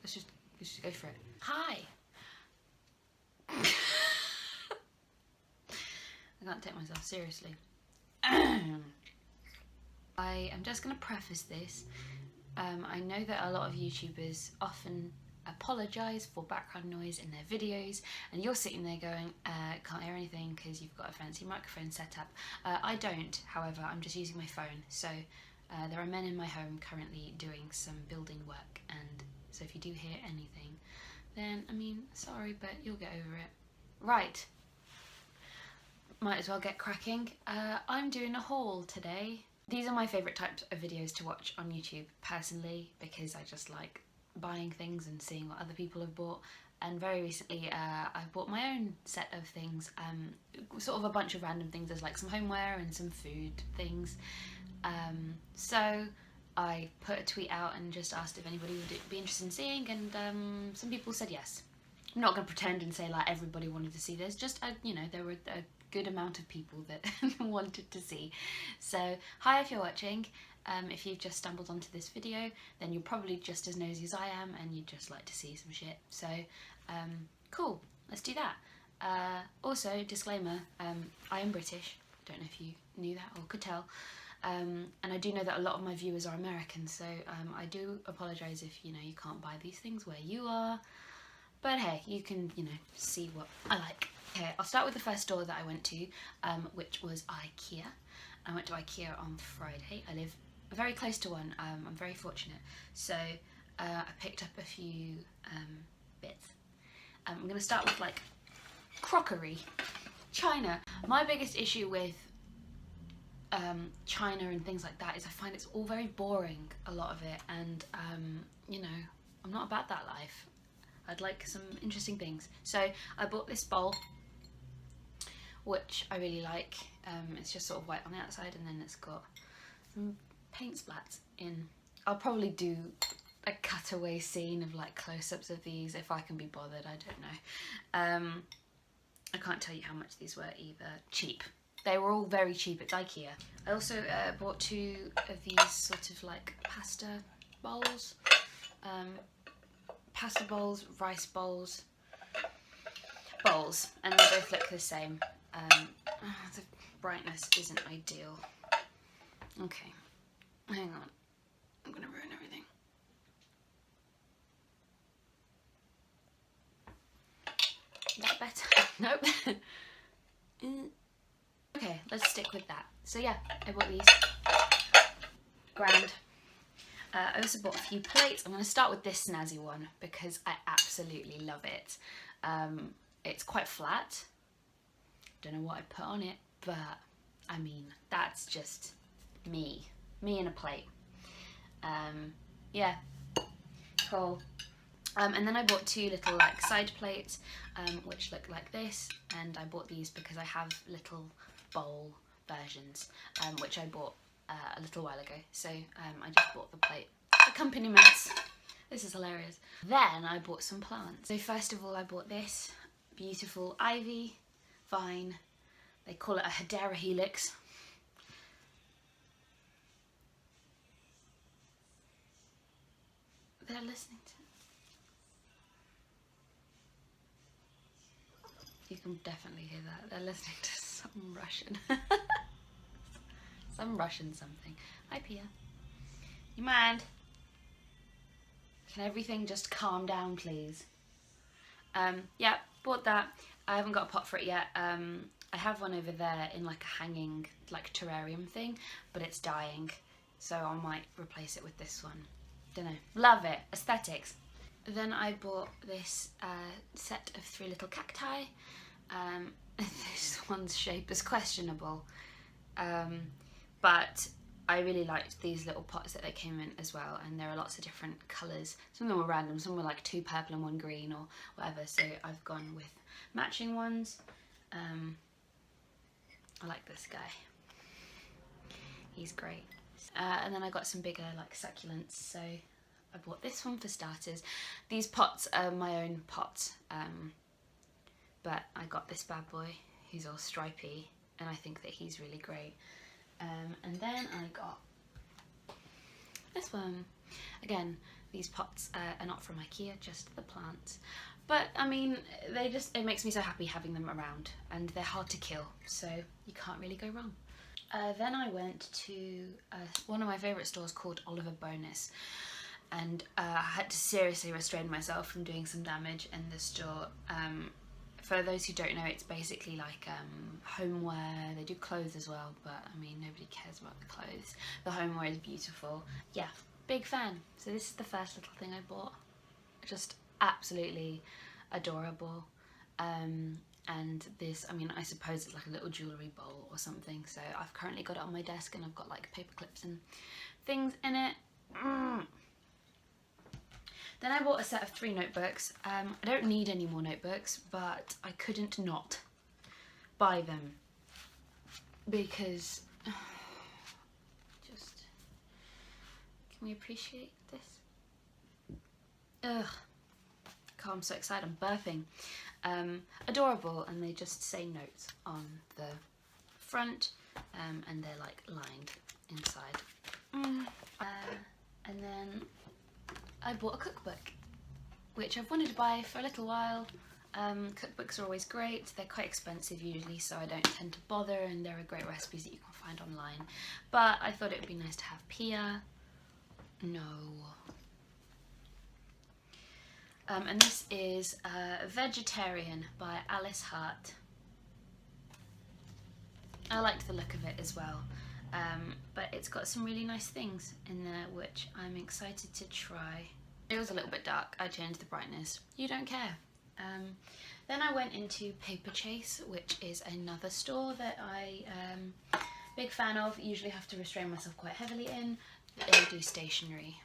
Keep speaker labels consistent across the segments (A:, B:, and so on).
A: let's just go for it. Hi. I can't take myself seriously. I am just going to preface this. I know that a lot of YouTubers often apologise for background noise in their videos, and you're sitting there going, can't hear anything because you've got a fancy microphone set up. I don't, however, I'm just using my phone. So there are men in my home currently doing some building work, and so if you do hear anything, then, I mean, sorry, but you'll get over it. Right. Might as well get cracking. I'm doing a haul today. These are my favourite types of videos to watch on YouTube, personally, because I just like buying things and seeing what other people have bought. And very recently I've bought my own set of things, sort of a bunch of random things. There's like some homeware and some food things. So I put a tweet out and just asked if anybody would be interested in seeing, and some people said yes. I'm not going to pretend and say like everybody wanted to see this, just you know, there were a good amount of people that wanted to see. So hi if you're watching. If you've just stumbled onto this video, then you're probably just as nosy as I am and you'd just like to see some shit. So cool, let's do that. Also, disclaimer, I am British. Don't know if you knew that or could tell. And I do know that a lot of my viewers are American, so I do apologise if, you know, you can't buy these things where you are. But hey, you can, you know, see what I like. Okay, I'll start with the first store that I went to, which was IKEA. I went to IKEA on Friday. I live very close to one. I'm very fortunate. So I picked up a few bits. I'm going to start with like crockery. China. My biggest issue with China and things like that is I find it's all very boring, a lot of it, and you know, I'm not about that life. I'd like some interesting things. So I bought this bowl, which I really like. It's just sort of white on the outside, and then it's got some paint splats in. I'll probably do a cutaway scene of like close-ups of these if I can be bothered, I don't know. I can't tell you how much these were either. Cheap. They were all very cheap. It's IKEA. I also bought 2 of these sort of like pasta bowls. Pasta bowls, rice bowls, and they both look the same. The brightness isn't ideal. Okay, hang on. I'm gonna ruin everything. That better? Nope. Okay, let's stick with that. So yeah, I bought these. Grand. I also bought a few plates. I'm going to start with this snazzy one because I absolutely love it. It's quite flat. Don't know what I put on it, but I mean, that's just me in a plate. Yeah, cool. And then I bought 2 little like side plates, which look like this, and I bought these because I have little bowl versions, which I bought a little while ago. So I just bought the plate accompaniments. This is hilarious. Then I bought some plants. So first of all, I bought this beautiful ivy vine. They call it a Hedera helix. They're listening to. You can definitely hear that. They're listening to some Russian. Some Russian something. Hi, Pia. You mind? Can everything just calm down, please? Yeah, bought that. I haven't got a pot for it yet. I have one over there in like a hanging like terrarium thing, but it's dying, so I might replace it with this one. Don't know. Love it. Aesthetics. Then I bought this set of 3 little cacti. This one's shape is questionable, but I really liked these little pots that they came in as well, and there are lots of different colours. Some of them were random, some were like 2 purple and 1 green or whatever, so I've gone with matching ones. I like this guy. He's great. And then I got some bigger like succulents, so I bought this one for starters. These pots are my own pots, but I got this bad boy who's all stripy, and I think that he's really great. And then I got this one. Again, these pots are not from IKEA, just the plants. But I mean, it makes me so happy having them around, and they're hard to kill, so you can't really go wrong. Then I went to one of my favourite stores called Oliver Bonas, and I had to seriously restrain myself from doing some damage in the store. For those who don't know, it's basically like homeware. They do clothes as well, but I mean, nobody cares about the clothes. The homeware is beautiful. Yeah, big fan. So this is the first little thing I bought. Just absolutely adorable. And this, I mean, I suppose it's like a little jewellery bowl or something. So I've currently got it on my desk, and I've got like paper clips and things in it. Then I bought a set of 3 notebooks. I don't need any more notebooks, but I couldn't not buy them because just, can we appreciate this? Ugh, God, I'm so excited, I'm burping. Adorable, and they just say notes on the front, and they're like lined inside. And then I bought a cookbook, which I've wanted to buy for a little while. Cookbooks are always great. They're quite expensive usually, so I don't tend to bother, and there are great recipes that you can find online. But I thought it would be nice to have Pia. No. And this is Vegetarian by Alice Hart. I liked the look of it as well. But it's got some really nice things in there which I'm excited to try. It was a little bit dark, I changed the brightness. You don't care. Then I went into Paperchase, which is another store that I am big fan of. Usually have to restrain myself quite heavily in. They do stationery.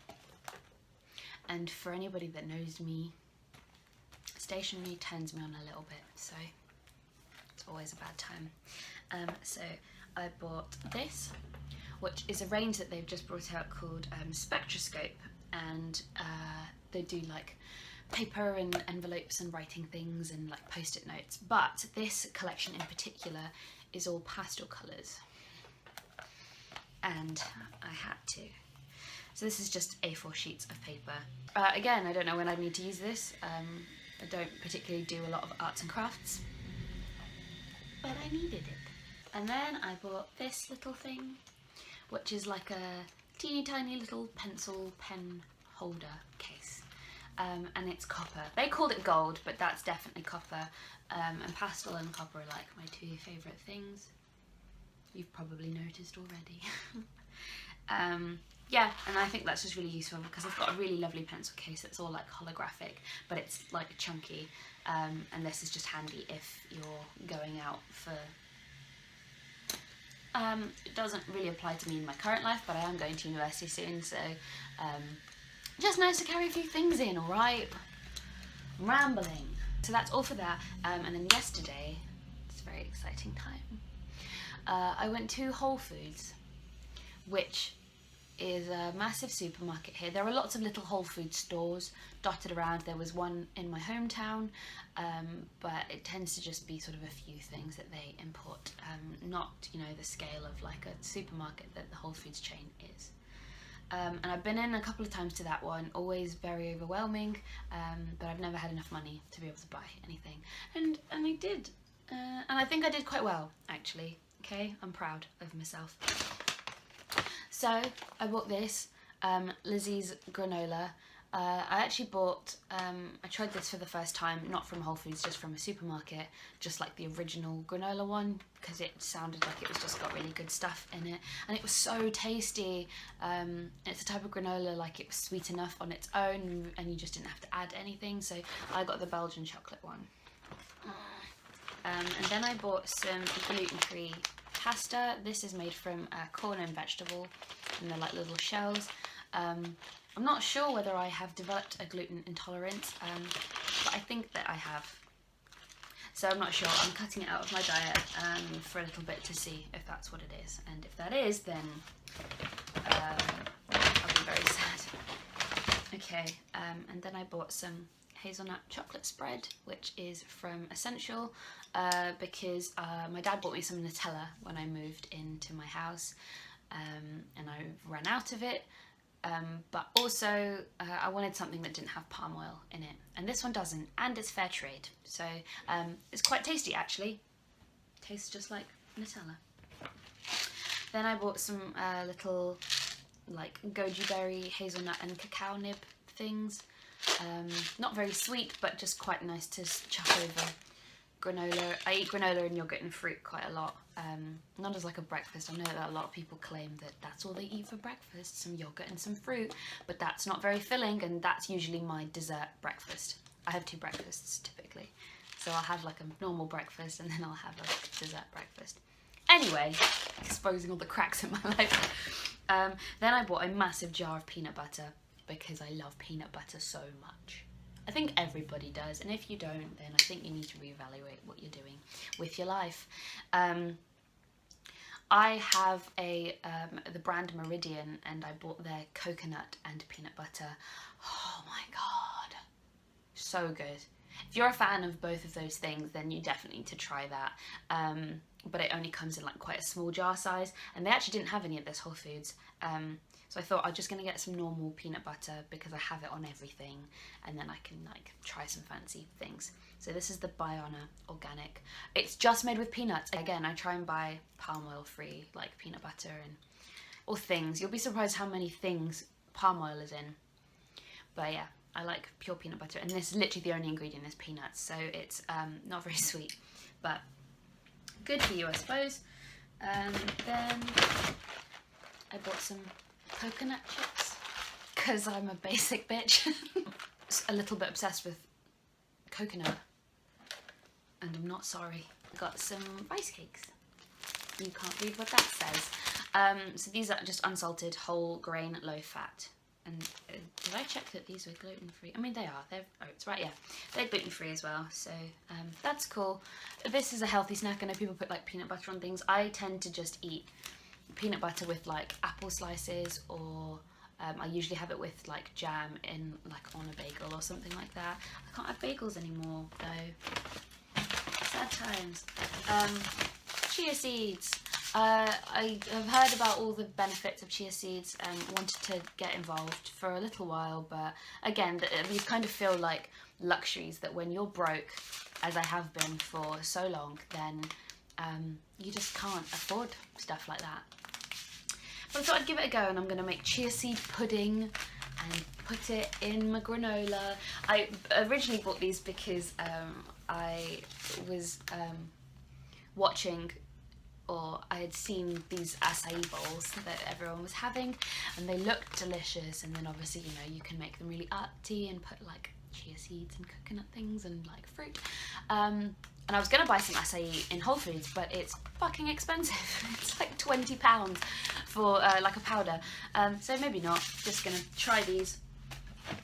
A: And for anybody that knows me, stationery turns me on a little bit, so it's always a bad time. So I bought this, which is a range that they've just brought out called Spectroscope, and they do like paper and envelopes and writing things and like post-it notes, but this collection in particular is all pastel colours, and I had to. So this is just A4 sheets of paper. Again, I don't know when I'd need to use this. I don't particularly do a lot of arts and crafts, but I needed it. And then I bought this little thing, which is like a teeny tiny little pencil pen holder case. And it's copper. They called it gold, but that's definitely copper. And pastel and copper are like my 2 favourite things. You've probably noticed already. Yeah, and I think that's just really useful because I've got a really lovely pencil case that's all like holographic, but it's like chunky, and this is just handy if you're going out for... it doesn't really apply to me in my current life, but I am going to university soon, so just nice to carry a few things in, alright? Rambling. So that's all for that, and then yesterday, it's a very exciting time, I went to Whole Foods, which is a massive supermarket here. There are lots of little Whole Foods stores dotted around. There was one in my hometown, but it tends to just be sort of a few things that they import, not, you know, the scale of like a supermarket that the Whole Foods chain is. And I've been in a couple of times to that one, always very overwhelming, but I've never had enough money to be able to buy anything. And I did, and I think I did quite well, actually. Okay, I'm proud of myself. So I bought this, Lizzie's granola. I actually bought, I tried this for the first time, not from Whole Foods, just from a supermarket, just like the original granola one, because it sounded like it was just got really good stuff in it, and it was so tasty. It's a type of granola, like it was sweet enough on its own, and you just didn't have to add anything, so I got the Belgian chocolate one. And then I bought some gluten-free pasta. This is made from corn and vegetable, and they're like little shells. I'm not sure whether I have developed a gluten intolerance, but I think that I have. So I'm not sure. I'm cutting it out of my diet for a little bit to see if that's what it is. And if that is, then I'll be very sad. Okay, and then I bought some hazelnut chocolate spread, which is from Essential, because my dad bought me some Nutella when I moved into my house, and I ran out of it, but also I wanted something that didn't have palm oil in it, and this one doesn't, and it's fair trade, so it's quite tasty actually. Tastes just like Nutella. Then I bought some little like goji berry, hazelnut and cacao nib things. Not very sweet, but just quite nice to chuck over granola. I eat granola and yogurt and fruit quite a lot. Not as like a breakfast. I know that a lot of people claim that that's all they eat for breakfast, some yogurt and some fruit, but that's not very filling, and that's usually my dessert breakfast. I have 2 breakfasts typically. So I'll have like a normal breakfast and then I'll have a dessert breakfast. Anyway, exposing all the cracks in my life. Then I bought a massive jar of peanut butter because I love peanut butter so much. I think everybody does, and if you don't, then I think you need to reevaluate what you're doing with your life. I have the brand Meridian, and I bought their coconut and peanut butter. Oh my god, so good. If you're a fan of both of those things, then you definitely need to try that. But it only comes in like quite a small jar size, and they actually didn't have any at this Whole Foods. So I thought I'm just gonna get some normal peanut butter because I have it on everything, and then I can like try some fancy things. So this is the Biona Organic. It's just made with peanuts. Again, I try and buy palm oil free like peanut butter or things. You'll be surprised how many things palm oil is in. But yeah, I like pure peanut butter, and this is literally the only ingredient is peanuts, so it's not very sweet, but good for you, I suppose. Then I bought some coconut chips because I'm a basic bitch. A little bit obsessed with coconut, and I'm not sorry. Got some rice cakes. You can't read what that says. So these are just unsalted, whole grain, low fat. And did I check that these were gluten-free? I mean, they are. Oh, it's right, yeah. They're gluten-free as well, so that's cool. This is a healthy snack. I know people put like peanut butter on things. I tend to just eat peanut butter with like apple slices, or I usually have it with like jam in like on a bagel or something like that. I can't have bagels anymore though. Sad times. Chia seeds. I have heard about all the benefits of chia seeds and wanted to get involved for a little while, but again, these kind of feel like luxuries that when you're broke, as I have been for so long, then you just can't afford stuff like that. But I thought I'd give it a go, and I'm going to make chia seed pudding and put it in my granola. I originally bought these because I was watching, or I had seen these acai bowls that everyone was having, and they looked delicious, and then obviously, you know, you can make them really arty and put like chia seeds and coconut things and like fruit. And I was gonna buy some acai in Whole Foods, but it's fucking expensive. It's like £20 for like a powder. So maybe not. Just gonna try these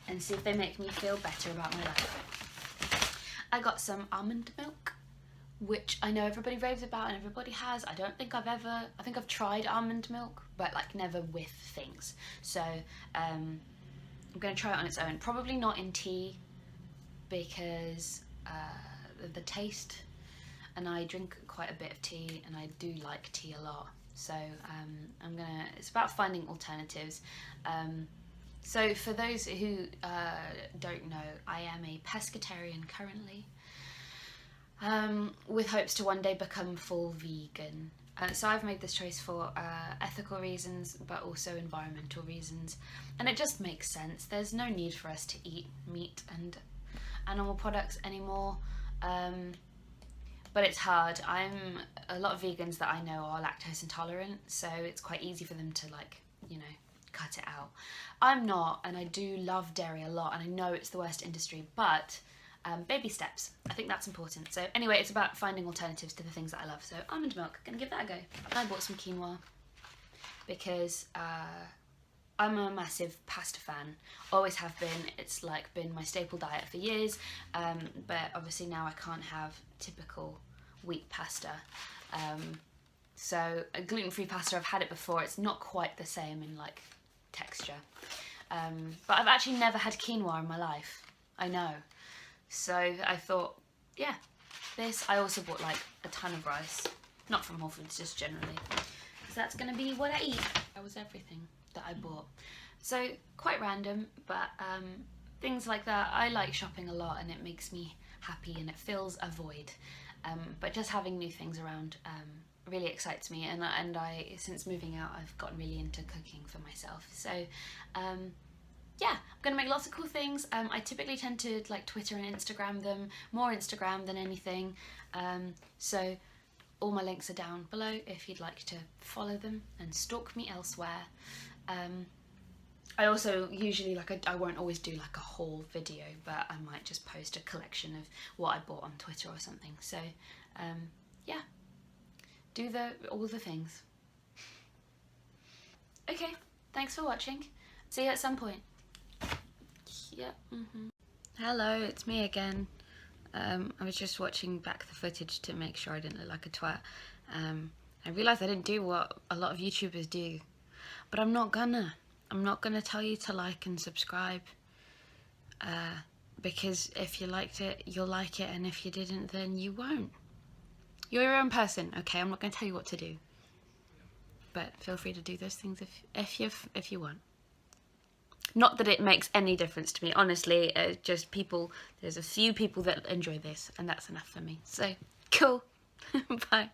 A: and see if they make me feel better about my life. I got some almond milk, which I know everybody raves about and everybody has. I think I've tried almond milk, but like never with things. So I'm gonna try it on its own. Probably not in tea because the taste, and I drink quite a bit of tea and I do like tea a lot. So it's about finding alternatives. So for those who don't know, I am a pescatarian currently. With hopes to one day become full vegan. So I've made this choice for ethical reasons, but also environmental reasons, and it just makes sense. There's no need for us to eat meat and animal products anymore, but it's hard. A lot of vegans that I know are lactose intolerant, so it's quite easy for them to, like, you know, cut it out. I'm not, and I do love dairy a lot, and I know it's the worst industry, but baby steps. I think that's important. So anyway, it's about finding alternatives to the things that I love. So almond milk, gonna give that a go. I bought some quinoa because I'm a massive pasta fan. Always have been. It's like been my staple diet for years. But obviously now I can't have typical wheat pasta. So a gluten-free pasta, I've had it before. It's not quite the same in like texture. But I've actually never had quinoa in my life. I know. So I thought, yeah, this. I also bought like a ton of rice, not from Whole Foods, just generally, because that's gonna be what I eat. That was everything that I bought. So quite random, but things like that. I like shopping a lot and it makes me happy and it fills a void. But just having new things around really excites me, and I since moving out I've gotten really into cooking for myself. So yeah, I'm gonna make lots of cool things. I typically tend to like Twitter and Instagram them, more Instagram than anything. So all my links are down below if you'd like to follow them and stalk me elsewhere. I also usually, I won't always do like a haul video, but I might just post a collection of what I bought on Twitter or something. So yeah, do all the things. Okay, thanks for watching. See you at some point. Yeah. Hello, it's me again. I was just watching back the footage to make sure I didn't look like a twat. I realised I didn't do what a lot of YouTubers do, but I'm not gonna tell you to like and subscribe, because if you liked it, you'll like it, and if you didn't, then you won't. You're your own person, okay? I'm not gonna tell you what to do, but feel free to do those things if you want. Not that it makes any difference to me, honestly. Just there's a few people that enjoy this, and that's enough for me. So cool. Bye.